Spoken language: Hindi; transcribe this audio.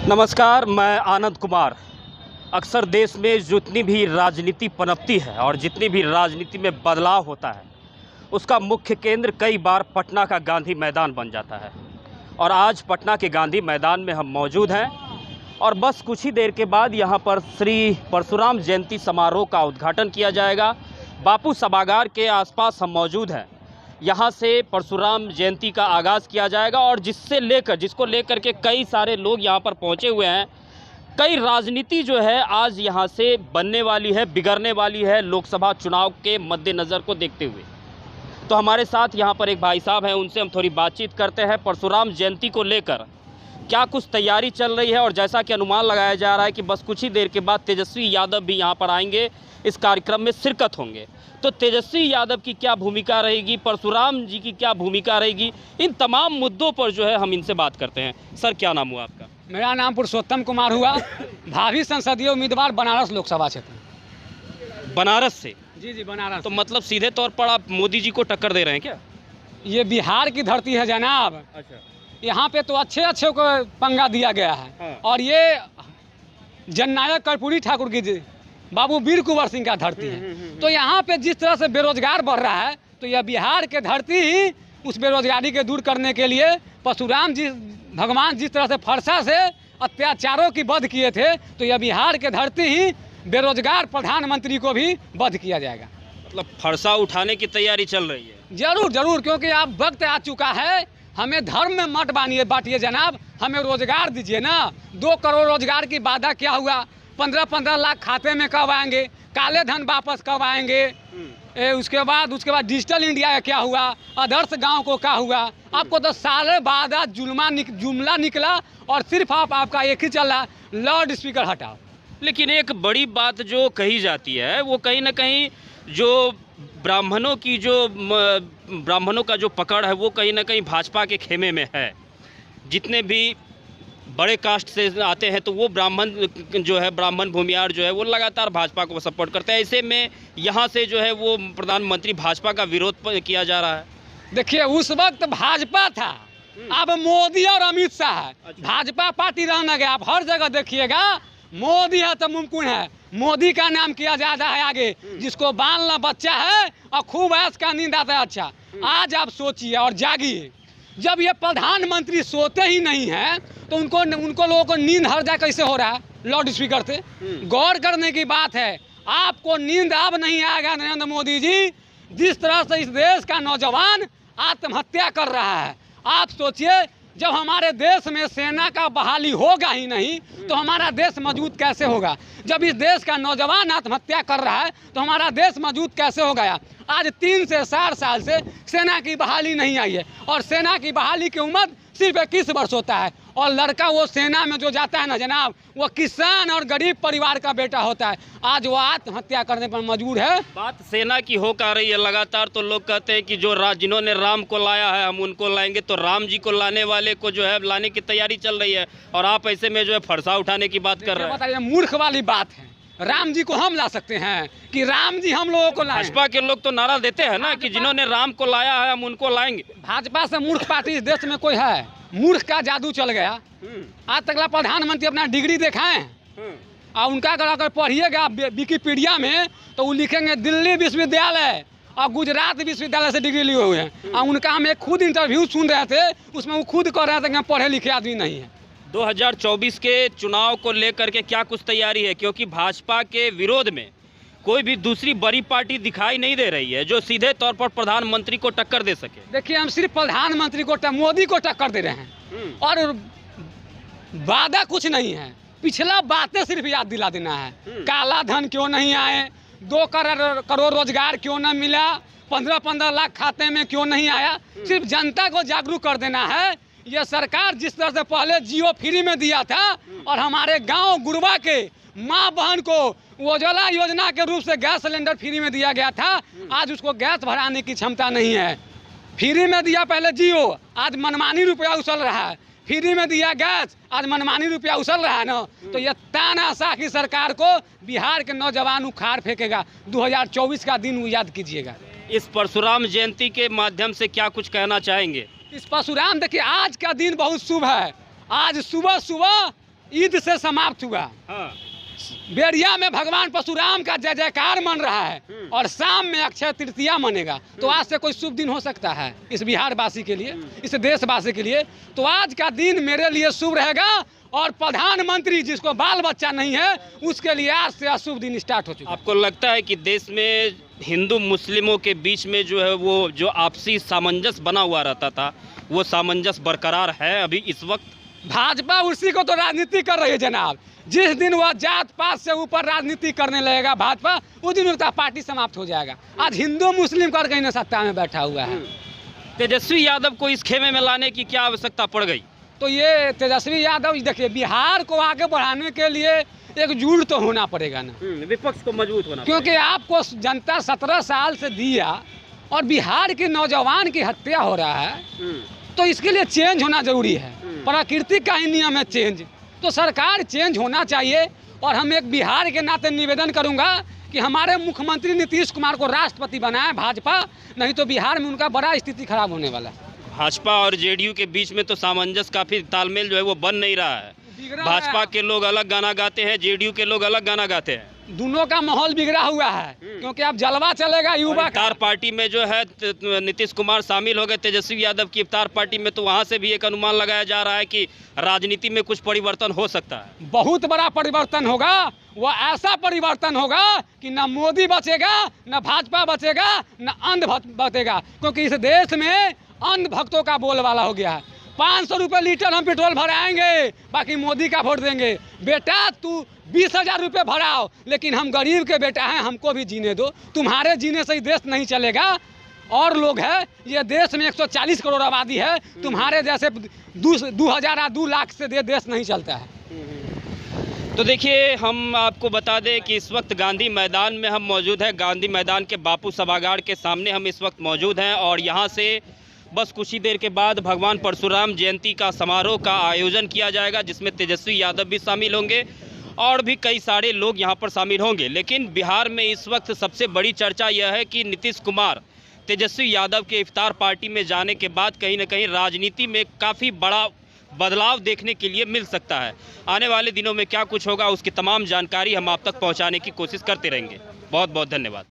नमस्कार, मैं आनंद कुमार। अक्सर देश में जितनी भी राजनीति पनपती है और जितनी भी राजनीति में बदलाव होता है, उसका मुख्य केंद्र कई बार पटना का गांधी मैदान बन जाता है। और आज पटना के गांधी मैदान में हम मौजूद हैं और बस कुछ ही देर के बाद यहाँ पर श्री परशुराम जयंती समारोह का उद्घाटन किया जाएगा। बापू सभागार के आसपास हम मौजूद हैं। यहाँ से परशुराम जयंती का आगाज़ किया जाएगा और जिसको लेकर के कई सारे लोग यहाँ पर पहुँचे हुए हैं। कई राजनीति जो है आज यहाँ से बनने वाली है, बिगड़ने वाली है लोकसभा चुनाव के मद्देनज़र को देखते हुए। तो हमारे साथ यहाँ पर एक भाई साहब हैं, उनसे हम थोड़ी बातचीत करते हैं। परशुराम जयंती को लेकर क्या कुछ तैयारी चल रही है और जैसा कि अनुमान लगाया जा रहा है कि बस कुछ ही देर के बाद तेजस्वी यादव भी यहाँ पर आएंगे, इस कार्यक्रम में शिरकत होंगे। तो तेजस्वी यादव की क्या भूमिका रहेगी, परशुराम जी की क्या भूमिका रहेगी, इन तमाम मुद्दों पर जो है हम इनसे बात करते हैं। सर, क्या नाम हुआ आपका? मेरा नाम पुरुषोत्तम कुमार हुआ, भावी संसदीय उम्मीदवार बनारस लोकसभा क्षेत्र। बनारस से? जी, बनारस। तो मतलब सीधे तौर पर आप मोदी जी को टक्कर दे रहे हैं क्या? ये बिहार की धरती है जनाब। अच्छा। यहाँ पे तो अच्छे को पंगा दिया गया है। हाँ। और ये जननायक कर्पूरी ठाकुर की बाबू वीर कुंवर सिंह का धरती है। तो यहाँ पे जिस तरह से बेरोजगार बढ़ रहा है, तो यह बिहार के धरती ही उस बेरोजगारी के दूर करने के लिए परशुराम जी भगवान जिस तरह से फरसा से अत्याचारों की वध किए थे, तो यह बिहार के धरती ही बेरोजगार प्रधानमंत्री को भी वध किया जाएगा। मतलब फरसा उठाने की तैयारी चल रही है? जरूर, क्योंकि अब वक्त आ चुका है। हमें धर्म में मत बांटिए जनाब, हमें रोजगार दीजिए ना। 2 करोड़ रोजगार की वादा क्या हुआ? 15-15 लाख खाते में कब आएंगे? काले धन वापस कब आएंगे? उसके बाद डिजिटल इंडिया का क्या हुआ? आदर्श गांव को क्या हुआ? आपको तो सारे वादा जुमला निकला और सिर्फ आपका एक ही चल रहा, लाउड स्पीकर हटाओ। लेकिन एक बड़ी बात जो कही जाती है वो कहीं ना कहीं जो ब्राह्मणों का जो पकड़ है वो कहीं ना कहीं भाजपा के खेमे में है। जितने भी बड़े कास्ट से आते हैं तो वो ब्राह्मण भूमियार जो है वो लगातार भाजपा को सपोर्ट करते हैं। ऐसे में यहाँ से जो है वो प्रधानमंत्री भाजपा का विरोध किया जा रहा है। देखिए, उस वक्त भाजपा था, अब मोदी और अमित शाह है। अच्छा। भाजपा पार्टी रहना गया। आप हर जगह देखिएगा मोदी है तो मुमकिन है, मोदी का नाम किया जाता है आगे। जिसको बालना बच्चा है और खूब ऐश का नींद आता है। अच्छा, आज आप सोचिए और जागिए, जब ये प्रधानमंत्री सोते ही नहीं है तो उनको लोगों को नींद हर जाए कैसे हो रहा है? लाउड स्पीकर से गौर करने की बात है। आपको नींद अब नहीं आएगा नरेंद्र मोदी जी, जिस तरह से इस देश का नौजवान आत्महत्या कर रहा है। आप सोचिए, जब हमारे देश में सेना का बहाली होगा ही नहीं तो हमारा देश मजबूत कैसे होगा? जब इस देश का नौजवान आत्महत्या कर रहा है तो हमारा देश मजबूत कैसे हो गया? आज 3 से 4 साल से सेना की बहाली नहीं आई है और सेना की बहाली की उम्र सिर्फ 21 वर्ष होता है। और लड़का वो सेना में जो जाता है ना जनाब, वो किसान और गरीब परिवार का बेटा होता है। आज वो आत्महत्या करने पर मजबूर है। बात सेना की हो कर रही है लगातार, तो लोग कहते हैं कि जिन्होंने राम को लाया है हम उनको लाएंगे। तो राम जी को लाने वाले को जो है लाने की तैयारी चल रही है और आप ऐसे में जो है फरसा उठाने की बात कर रहे हैं। बताइए, मूर्ख वाली बात है। राम जी को हम ला सकते हैं कि राम जी हम लोगों को लाएं? भाजपा के लोग तो नारा देते हैं ना कि जिन्होंने राम को लाया है हम उनको लाएंगे। भाजपा से मूर्ख पार्टी इस देश में कोई है? मूर्ख का जादू चल गया। आज तक प्रधानमंत्री अपना डिग्री दिखाएं और उनका अगर पढ़िएगा विकिपीडिया में तो वो लिखेंगे दिल्ली विश्वविद्यालय और गुजरात विश्वविद्यालय से डिग्री लिए हुए हैं। और उनका हम एक खुद इंटरव्यू सुन रहे थे, उसमें वो खुद कह रहे थे कि हम पढ़े लिखे आदमी नहीं है। 2024 के चुनाव को लेकर के क्या कुछ तैयारी है? क्योंकि भाजपा के विरोध में कोई भी दूसरी बड़ी पार्टी दिखाई नहीं दे रही है जो सीधे तौर पर प्रधानमंत्री को टक्कर दे सके। देखिए, हम सिर्फ प्रधानमंत्री को मोदी को टक्कर दे रहे हैं और वादा कुछ नहीं है। पिछला बातें सिर्फ याद दिला देना है। काला धन क्यों नहीं आए? 2 करोड़ रोजगार क्यों न मिला? 15-15 लाख खाते में क्यों नहीं आया? सिर्फ जनता को जागरूक कर देना है। ये सरकार जिस तरह से पहले जियो फ्री में दिया था और हमारे गांव गुरबा के माँ बहन को उज्ज्वला योजना के रूप से गैस सिलेंडर फ्री में दिया गया था, आज उसको गैस भराने की क्षमता नहीं है। फ्री में दिया पहले जियो, आज मनमानी रुपया उछल रहा है। फ्री में दिया गैस, आज मनमानी रुपया उछल रहा है ना। तो ये तानाशाह की सरकार को बिहार के नौजवान उखाड़ फेंकेगा। 2024 का दिन याद कीजिएगा। इस परशुराम जयंती के माध्यम से क्या कुछ कहना चाहेंगे? इस परशुराम, देखिए आज का दिन बहुत शुभ है। आज सुबह सुबह ईद से समाप्त हुआ। हाँ। बेरिया में भगवान परशुराम का जय जयकार मन रहा है और शाम में अक्षय तृतीया मनेगा। तो आज से कोई शुभ दिन हो सकता है इस बिहार वासी के लिए, इस देशवासी के लिए। तो आज का दिन मेरे लिए शुभ रहेगा और प्रधानमंत्री जिसको बाल बच्चा नहीं है उसके लिए आज से अशुभ दिन स्टार्ट हो चुका है। आपको लगता है कि देश में हिंदू मुस्लिमों के बीच में जो है वो जो आपसी सामंजस्य बना हुआ रहता था वो सामंजस्य बरकरार है अभी इस वक्त? भाजपा उसी को तो राजनीति कर रही है जनाब। जिस दिन वह जात पात से ऊपर राजनीति करने लगेगा भाजपा, उस दिन उसका पार्टी समाप्त हो जाएगा। आज हिंदू मुस्लिम कर कहीं सत्ता में बैठा हुआ है। तेजस्वी यादव को इस खेमे में लाने की क्या आवश्यकता पड़ गई? तो ये तेजस्वी यादव देखिए, बिहार को आगे बढ़ाने के लिए एकजुट तो होना पड़ेगा ना, विपक्ष को मजबूत होना, क्योंकि आपको जनता 17 साल से दिया और बिहार के नौजवान की हत्या हो रहा है, तो इसके लिए चेंज होना जरूरी है। प्रकृति का ही नियम है चेंज, तो सरकार चेंज होना चाहिए। और हम एक बिहार के नाते निवेदन करूंगा कि हमारे मुख्यमंत्री नीतीश कुमार को राष्ट्रपति बनाए भाजपा, नहीं तो बिहार में उनका बड़ा स्थिति खराब होने वाला है। भाजपा और जेडीयू के बीच में तो सामंजस्य काफी तालमेल जो है वो बन नहीं रहा है। भाजपा के लोग अलग गाना गाते हैं, जेडीयू के लोग अलग गाना गाते हैं। दोनों का माहौल बिगड़ा हुआ है, क्योंकि अब जलवा चलेगा युवा का। इफ्तार पार्टी में जो है नीतीश कुमार शामिल हो गए तेजस्वी यादव की इफ्तार पार्टी में, तो वहां से भी एक अनुमान लगाया जा रहा है कि राजनीति में कुछ परिवर्तन हो सकता है। बहुत बड़ा परिवर्तन होगा, वो ऐसा परिवर्तन होगा कि न मोदी बचेगा, न भाजपा बचेगा, न अंध बचेगा, क्योंकि इस देश में अंध भक्तों का बोलबाला हो गया है। 500 रुपये लीटर हम पेट्रोल भराएंगे, बाकी मोदी का वोट देंगे। बेटा तू 20,000 रुपये भराओ, लेकिन हम गरीब के बेटा हैं, हमको भी जीने दो। तुम्हारे जीने से ही देश नहीं चलेगा। और लोग हैं, ये देश में 140 करोड़ आबादी है, तुम्हारे जैसे 2,000 या 2 लाख से देश नहीं चलता है। तो देखिए, हम आपको बता दें कि इस वक्त गांधी मैदान में हम मौजूद हैं। गांधी मैदान के बापू सभागार के सामने हम इस वक्त मौजूद हैं और यहाँ से बस कुछ ही देर के बाद भगवान परशुराम जयंती का समारोह का आयोजन किया जाएगा, जिसमें तेजस्वी यादव भी शामिल होंगे और भी कई सारे लोग यहाँ पर शामिल होंगे। लेकिन बिहार में इस वक्त सबसे बड़ी चर्चा यह है कि नीतीश कुमार तेजस्वी यादव के इफ्तार पार्टी में जाने के बाद कहीं ना कहीं राजनीति में काफ़ी बड़ा बदलाव देखने के लिए मिल सकता है। आने वाले दिनों में क्या कुछ होगा उसकी तमाम जानकारी हम आप तक पहुँचाने की कोशिश करते रहेंगे। बहुत बहुत धन्यवाद।